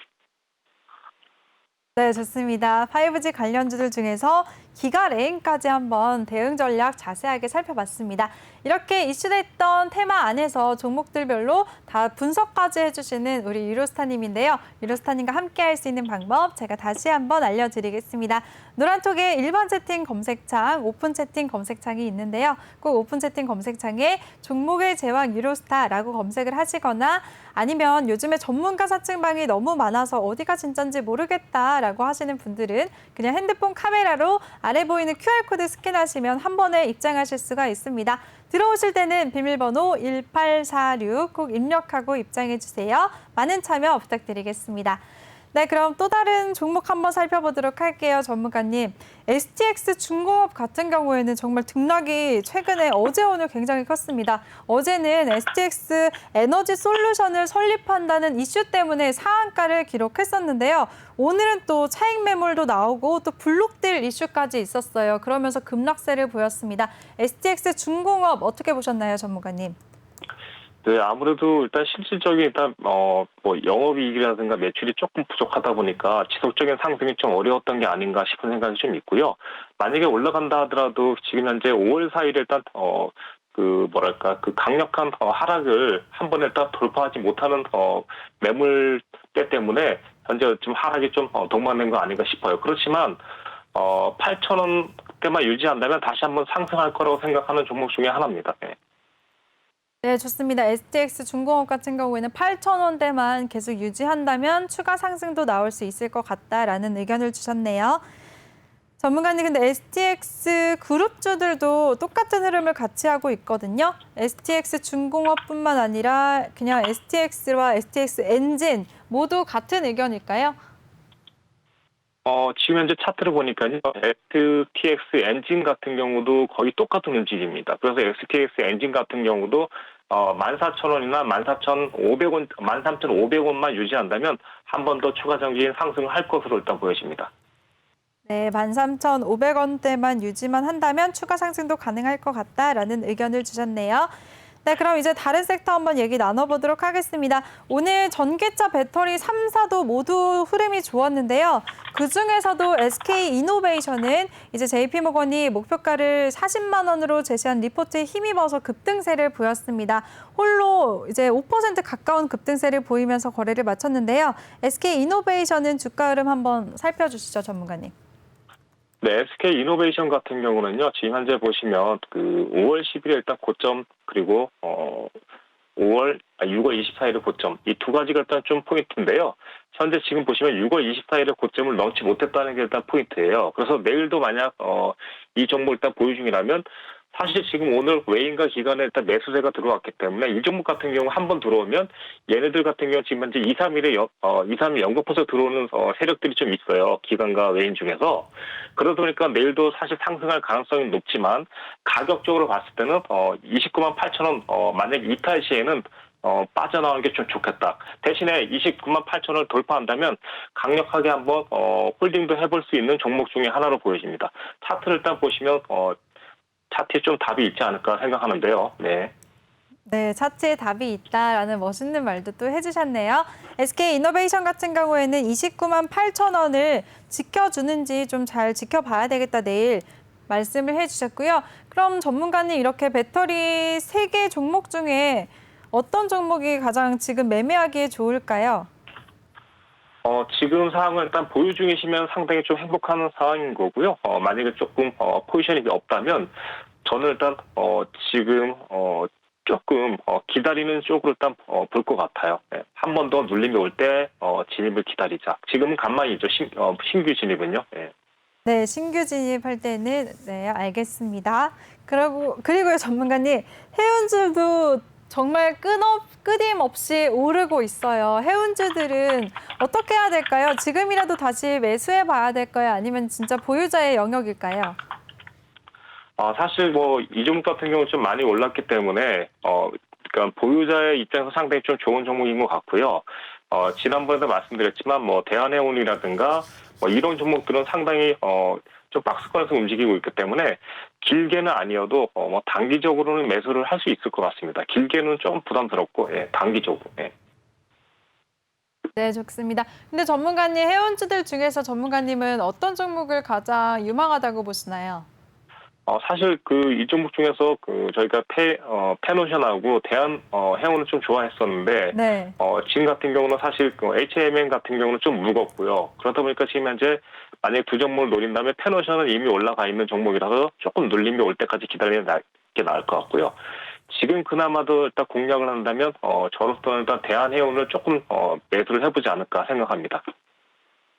네, 좋습니다. 5G 관련주들 중에서 기가레인까지 한번 대응 전략 자세하게 살펴봤습니다. 이렇게 이슈됐던 테마 안에서 종목들별로 다 분석까지 해주시는 우리 유로스타님인데요. 유로스타님과 함께 할 수 있는 방법 제가 다시 한번 알려드리겠습니다. 노란톡에 일반 채팅 검색창, 오픈 채팅 검색창이 있는데요. 꼭 오픈 채팅 검색창에 종목의 제왕 유로스타라고 검색을 하시거나 아니면 요즘에 전문가 사칭방이 너무 많아서 어디가 진짠지 모르겠다라고 하시는 분들은 그냥 핸드폰 카메라로 아래 보이는 QR코드 스캔하시면 한 번에 입장하실 수가 있습니다. 들어오실 때는 비밀번호 1846 꼭 입력하고 입장해 주세요. 많은 참여 부탁드리겠습니다. 네, 그럼 또 다른 종목 한번 살펴보도록 할게요, 전문가님. STX 중공업 같은 경우에는 정말 등락이 최근에 어제 오늘 굉장히 컸습니다. 어제는 STX 에너지 솔루션을 설립한다는 이슈 때문에 상한가를 기록했었는데요. 오늘은 또 차익 매물도 나오고 또 블록딜 이슈까지 있었어요. 그러면서 급락세를 보였습니다. STX 중공업 어떻게 보셨나요, 전문가님? 네, 아무래도 일단 실질적인 일단 뭐 영업이익이라든가 매출이 조금 부족하다 보니까 지속적인 상승이 좀 어려웠던 게 아닌가 싶은 생각이 좀 있고요. 만약에 올라간다 하더라도 지금 현재 5월 4일에 일단 그 강력한 하락을 한 번에 딱 돌파하지 못하는 매물대 때문에 현재 좀 하락이 좀 동반된 거 아닌가 싶어요. 그렇지만 8,000원대만 유지한다면 다시 한번 상승할 거라고 생각하는 종목 중에 하나입니다. 네. 네, 좋습니다. STX 중공업 같은 경우에는 8,000원대만 계속 유지한다면 추가 상승도 나올 수 있을 것 같다라는 의견을 주셨네요. 전문가님, 근데 STX 그룹주들도 똑같은 흐름을 같이 하고 있거든요. STX 중공업뿐만 아니라 그냥 STX와 STX 엔진 모두 같은 의견일까요? 지금 현재 차트를 보니까요. STX 엔진 같은 경우도 거의 똑같은 움직임입니다. 그래서 STX 엔진 같은 경우도 14,000원이나 14,500원, 13,500원만 유지한다면 한 번 더 추가적인 상승을 할 것으로 일단 보여집니다. 네, 13,500원대만 유지만 한다면 추가 상승도 가능할 것 같다라는 의견을 주셨네요. 네, 그럼 이제 다른 섹터 한번 얘기 나눠보도록 하겠습니다. 오늘 전기차 배터리 3사도 모두 흐름이 좋았는데요. 그중에서도 SK이노베이션은 이제 JP모건이 목표가를 40만 원으로 제시한 리포트에 힘입어서 급등세를 보였습니다. 홀로 이제 5% 가까운 급등세를 보이면서 거래를 마쳤는데요. SK이노베이션은 주가 흐름 한번 살펴주시죠, 전문가님. 네, SK이노베이션 같은 경우는요, 지금 현재 보시면 5월 10일에 일단 고점, 그리고 6월 24일에 고점, 이 두 가지가 일단 좀 포인트인데요. 현재 지금 보시면 6월 24일에 고점을 넘지 못했다는 게 일단 포인트예요. 그래서 내일도 만약 이 종목 일단 보유 중이라면 사실 지금 오늘 외인과 기관에 일단 매수세가 들어왔기 때문에 이 종목 같은 경우 한번 들어오면 얘네들 같은 경우 지금 현재 2, 3일에 연거푸서 들어오는 세력들이 좀 있어요. 기관과 외인 중에서. 그러다 보니까 내일도 사실 상승할 가능성이 높지만 가격적으로 봤을 때는 29만 8천 원 만약 이탈 시에는 빠져나오는 게 좀 좋겠다. 대신에 29만 8천 원을 돌파한다면 강력하게 한번 홀딩도 해볼 수 있는 종목 중에 하나로 보여집니다. 차트를 일단 보시면 차트에 좀 답이 있지 않을까 생각하는데요. 네. 네, 차트에 답이 있다라는 멋있는 말도 또 해주셨네요. SK이노베이션 같은 경우에는 29만 8천 원을 지켜주는지 좀 잘 지켜봐야 되겠다 내일 말씀을 해주셨고요. 그럼 전문가님 이렇게 배터리 3개 종목 중에 어떤 종목이 가장 지금 매매하기에 좋을까요? 지금 상황은 일단 보유 중이시면 상당히 좀 행복한 상황인 거고요. 만약에 조금 포지션이 없다면 저는 일단 지금 조금 기다리는 쪽으로 일단 볼 것 같아요. 네. 한 번 더 눌림이 올 때 진입을 기다리자. 지금은 간만이죠. 신규 진입은요. 네. 네, 신규 진입할 때는 네, 알겠습니다. 그리고요, 전문가님, 해운줄도 정말 끊임없이 오르고 있어요. 해운주들은 어떻게 해야 될까요? 지금이라도 다시 매수해 봐야 될까요? 아니면 진짜 보유자의 영역일까요? 사실 이 종목 같은 경우는 좀 많이 올랐기 때문에 그러니까 보유자의 입장에서 상당히 좀 좋은 종목인 것 같고요. 지난번에도 말씀드렸지만 대한해운이라든가 이런 종목들은 상당히 좀 박스권에서 움직이고 있기 때문에 길게는 아니어도 단기적으로는 매수를 할 수 있을 것 같습니다. 길게는 좀 부담스럽고 단기적으로. 예. 네, 좋습니다. 근데 전문가님, 해운주들 중에서 전문가님은 어떤 종목을 가장 유망하다고 보시나요? 사실 이 종목 중에서 저희가 페노션하고 해운을 좀 좋아했었는데 네. 지금 같은 경우는 사실 HMN 같은 경우는 좀 무겁고요. 그러다 보니까 지금 현재 만약에 두 종목을 노린다면 페노션은 이미 올라가 있는 종목이라서 조금 눌림이 올 때까지 기다리는 게 나을 것 같고요. 지금 그나마도 일단 공략을 한다면 저로서는 일단 대한해운을 조금 매수를 해보지 않을까 생각합니다.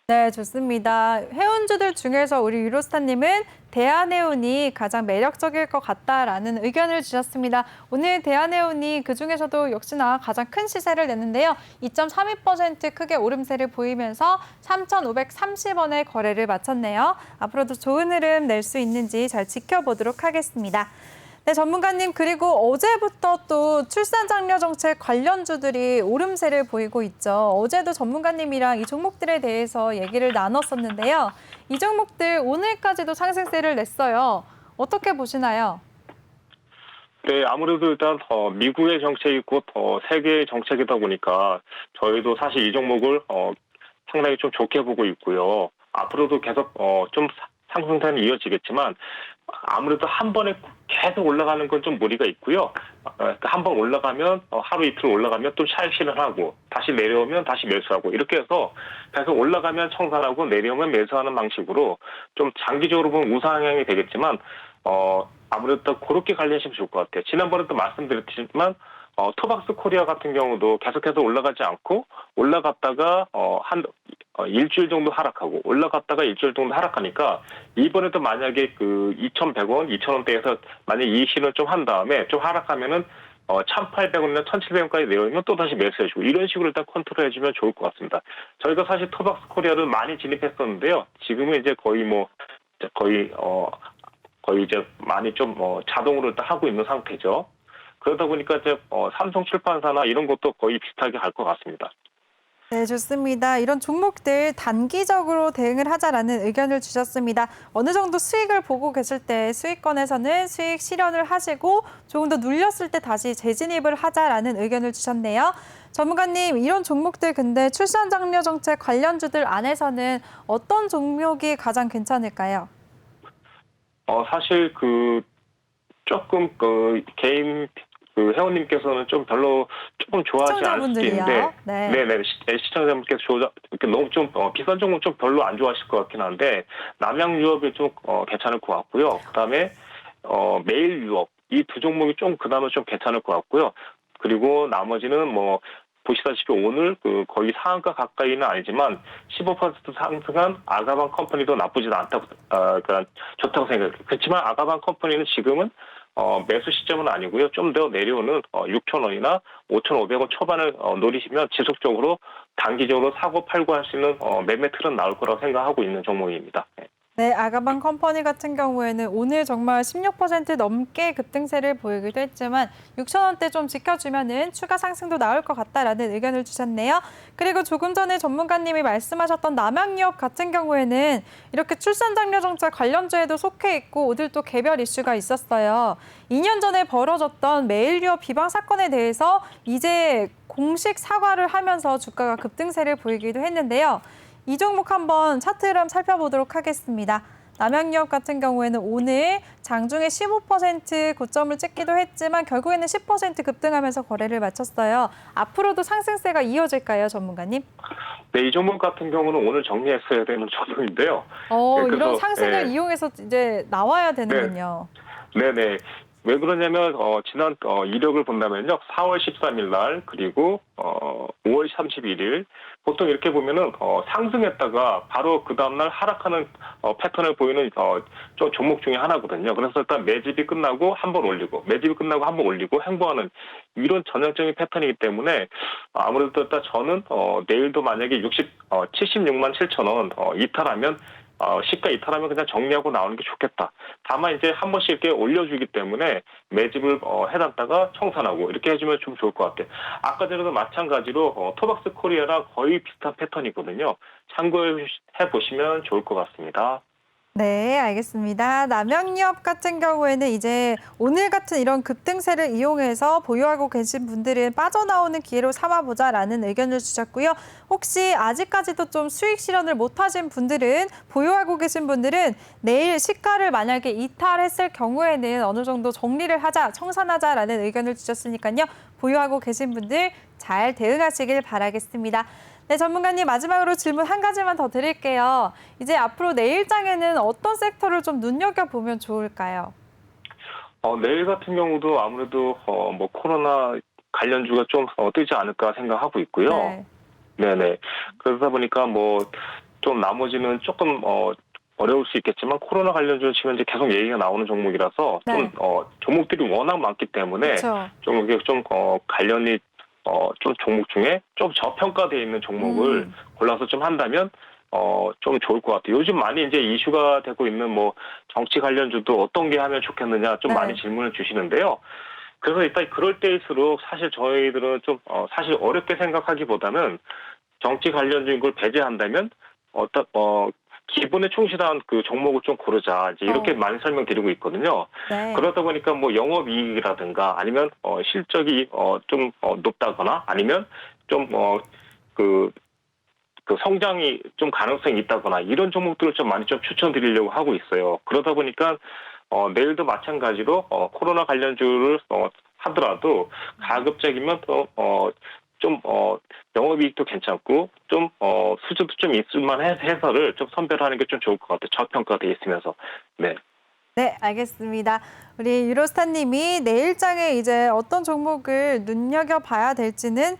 네, 좋습니다. 해운주들 중에서 우리 유로스타님은 대한해운이 가장 매력적일 것 같다라는 의견을 주셨습니다. 오늘 대한해운이 그중에서도 역시나 가장 큰 시세를 냈는데요. 2.32% 크게 오름세를 보이면서 3,530원의 거래를 마쳤네요. 앞으로도 좋은 흐름 낼 수 있는지 잘 지켜보도록 하겠습니다. 네, 전문가님, 그리고 어제부터 또 출산장려 정책 관련주들이 오름세를 보이고 있죠. 어제도 전문가님이랑 이 종목들에 대해서 얘기를 나눴었는데요. 이 종목들 오늘까지도 상승세를 냈어요. 어떻게 보시나요? 네, 아무래도 일단 미국의 정책이 곧 세계의 정책이다 보니까 저희도 사실 이 종목을 상당히 좀 좋게 보고 있고요. 앞으로도 계속 좀 상승세는 이어지겠지만 아무래도 한 번에 계속 올라가는 건 좀 무리가 있고요. 한 번 올라가면 하루 이틀 올라가면 또 차익 실현을 하고 다시 내려오면 다시 매수하고 이렇게 해서 계속 올라가면 청산하고 내려오면 매수하는 방식으로 좀 장기적으로 보면 우상향이 되겠지만 아무래도 그렇게 관리하시면 좋을 것 같아요. 지난번에도 말씀드렸지만 토박스 코리아 같은 경우도 계속해서 올라가지 않고 올라갔다가 한 일주일 정도 하락하고 올라갔다가 일주일 정도 하락하니까 이번에도 만약에 2,100원, 2,000원대에서 만약에 이 실을 좀 한 다음에 좀 하락하면은 1,800원이나 1,700원까지 내려오면 또 다시 매수해주고 이런 식으로 일단 컨트롤해주면 좋을 것 같습니다. 저희가 사실 토박스 코리아를 많이 진입했었는데요. 지금은 이제 거의 이제 많이 좀 자동으로 일단 하고 있는 상태죠. 그러다 보니까 이제 삼성 출판사나 이런 것도 거의 비슷하게 갈 것 같습니다. 네, 좋습니다. 이런 종목들 단기적으로 대응을 하자라는 의견을 주셨습니다. 어느 정도 수익을 보고 계실 때 수익권에서는 수익 실현을 하시고 조금 더 눌렸을 때 다시 재진입을 하자라는 의견을 주셨네요. 전문가님, 이런 종목들 근데 출산장려 정책 관련주들 안에서는 어떤 종목이 가장 괜찮을까요? 사실 조금 개인 회원님께서는 좀 별로 조금 좋아하지 않을 수도 있는데, 네네 시청자분께서 이렇게 너무 좀 비싼 종목 좀 별로 안 좋아하실 것 같긴 한데 남양유업이 좀 괜찮을 것 같고요. 그다음에 메일유업 이 두 종목이 좀 그나마 좀 괜찮을 것 같고요. 그리고 나머지는 보시다시피 오늘 거의 상한가 가까이는 아니지만 15% 상승한 아가방 컴퍼니도 나쁘지도 않다고 그러니까 좋다고 생각해요. 그렇지만 아가방 컴퍼니는 지금은 매수 시점은 아니고요. 좀 더 내려오는 6,000원이나 5,500원 초반을 노리시면 지속적으로 단기적으로 사고 팔고 할 수 있는 매매 틀은 나올 거라고 생각하고 있는 종목입니다. 네. 네, 아가방 컴퍼니 같은 경우에는 오늘 정말 16% 넘게 급등세를 보이기도 했지만 6,000원대 좀 지켜주면은 추가 상승도 나올 것 같다라는 의견을 주셨네요. 그리고 조금 전에 전문가님이 말씀하셨던 남양유업 같은 경우에는 이렇게 출산장려 정책 관련주에도 속해 있고 오늘 또 개별 이슈가 있었어요. 2년 전에 벌어졌던 메일유업 비방 사건에 대해서 이제 공식 사과를 하면서 주가가 급등세를 보이기도 했는데요. 이 종목 한번 차트를 살펴보도록 하겠습니다. 남양유업 같은 경우에는 오늘 장중에 15% 고점을 찍기도 했지만 결국에는 10% 급등하면서 거래를 마쳤어요. 앞으로도 상승세가 이어질까요, 전문가님? 네, 이 종목 같은 경우는 오늘 정리했어야 되는 종목인데요. 네, 그래서, 이런 상승을 네. 이용해서 이제 나와야 되는군요. 네네. 왜 그러냐면 지난 이력을 본다면요. 4월 13일 날 그리고 5월 31일 보통 이렇게 보면은 상승했다가 바로 그 다음 날 하락하는 패턴을 보이는 좀 종목 중에 하나거든요. 그래서 일단 매집이 끝나고 한 번 올리고 매집이 끝나고 한 번 올리고 횡보하는 이런 전형적인 패턴이기 때문에 아무래도 일단 저는 내일도 만약에 76만 7천 원 이탈하면 시가 이탈하면 그냥 정리하고 나오는 게 좋겠다. 다만 이제 한 번씩 이렇게 올려주기 때문에 매집을 해놨다가 청산하고 이렇게 해주면 좀 좋을 것 같아요. 아까 전에도 마찬가지로 토박스 코리아랑 거의 비슷한 패턴이거든요. 참고해 보시면 좋을 것 같습니다. 네, 알겠습니다. 남양유업 같은 경우에는 이제 오늘 같은 이런 급등세를 이용해서 보유하고 계신 분들은 빠져나오는 기회로 삼아보자라는 의견을 주셨고요. 혹시 아직까지도 좀 수익 실현을 못하신 분들은 보유하고 계신 분들은 내일 시가를 만약에 이탈했을 경우에는 어느 정도 정리를 하자, 청산하자라는 의견을 주셨으니까요. 보유하고 계신 분들 잘 대응하시길 바라겠습니다. 네, 전문가님 마지막으로 질문 한 가지만 더 드릴게요. 이제 앞으로 내일장에는 어떤 섹터를 좀 눈여겨보면 좋을까요? 내일 같은 경우도 아무래도 뭐 코로나 관련주가 좀 뜨지 않을까 생각하고 있고요. 네. 네네. 그러다 보니까 뭐 좀 나머지는 조금 어려울 수 있겠지만 코로나 관련주는 지금 이제 계속 얘기가 나오는 종목이라서 네. 좀 종목들이 워낙 많기 때문에 그렇죠. 좀 이게 좀 관련이 좀 종목 중에 좀 저평가되어 있는 종목을 골라서 좀 한다면 좀 좋을 것 같아요. 요즘 많이 이제 이슈가 되고 있는 뭐 정치 관련주도 어떤 게 하면 좋겠느냐 좀 네. 많이 질문을 주시는데요. 그래서 일단 그럴 때일수록 사실 저희들은 좀 사실 어렵게 생각하기보다는 정치 관련주인 걸 배제한다면 기본에 충실한 그 종목을 좀 고르자 이제 이렇게 많이 설명드리고 있거든요. 네. 그러다 보니까 뭐 영업이익이라든가 아니면 실적이 좀 높다거나 아니면 좀 그 성장이 좀 가능성이 있다거나 이런 종목들을 좀 많이 좀 추천드리려고 하고 있어요. 그러다 보니까 내일도 마찬가지로 코로나 관련주를 하더라도 가급적이면 좀 영업이익도 괜찮고 좀 수주도 좀 있을만 해서를 좀 선별하는 게 좀 좋을 것 같아요. 저평가돼 있으면서. 네. 네, 알겠습니다. 우리 유로스타님이 내일장에 이제 어떤 종목을 눈여겨봐야 될지는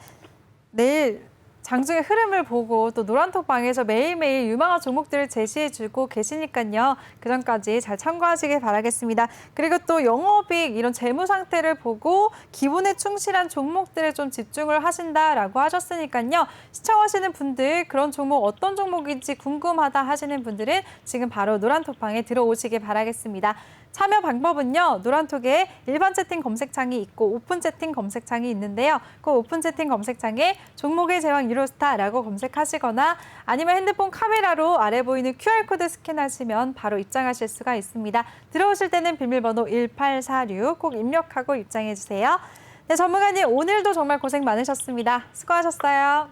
내일 장중의 흐름을 보고 또 노란톡방에서 매일매일 유망한 종목들을 제시해주고 계시니까요. 그 전까지 잘 참고하시길 바라겠습니다. 그리고 또 영업이익 이런 재무 상태를 보고 기본에 충실한 종목들에 좀 집중을 하신다라고 하셨으니까요. 시청하시는 분들 그런 종목 어떤 종목인지 궁금하다 하시는 분들은 지금 바로 노란톡방에 들어오시길 바라겠습니다. 참여 방법은요. 노란톡에 일반 채팅 검색창이 있고 오픈 채팅 검색창이 있는데요. 그 오픈 채팅 검색창에 종목의 제왕 유로스타라고 검색하시거나 아니면 핸드폰 카메라로 아래 보이는 QR코드 스캔하시면 바로 입장하실 수가 있습니다. 들어오실 때는 비밀번호 1846 꼭 입력하고 입장해주세요. 네, 전문가님 오늘도 정말 고생 많으셨습니다. 수고하셨어요.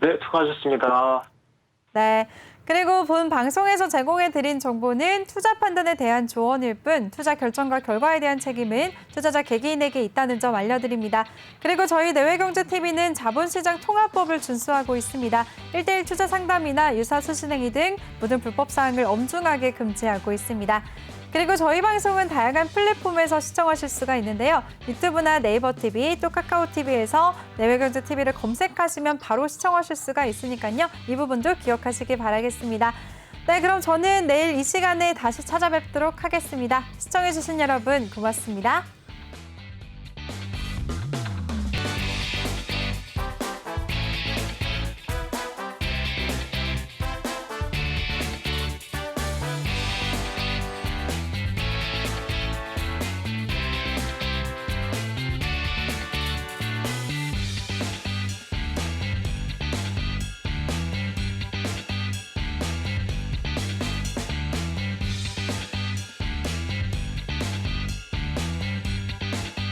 네, 수고하셨습니다. 네. 그리고 본 방송에서 제공해드린 정보는 투자 판단에 대한 조언일 뿐 투자 결정과 결과에 대한 책임은 투자자 개개인에게 있다는 점 알려드립니다. 그리고 저희 내외경제TV는 자본시장 통합법을 준수하고 있습니다. 1:1 투자 상담이나 유사 수신행위 등 모든 불법 사항을 엄중하게 금지하고 있습니다. 그리고 저희 방송은 다양한 플랫폼에서 시청하실 수가 있는데요. 유튜브나 네이버 TV, 또 카카오 TV에서 내외경제 TV를 검색하시면 바로 시청하실 수가 있으니까요. 이 부분도 기억하시기 바라겠습니다. 네, 그럼 저는 내일 이 시간에 다시 찾아뵙도록 하겠습니다. 시청해주신 여러분 고맙습니다.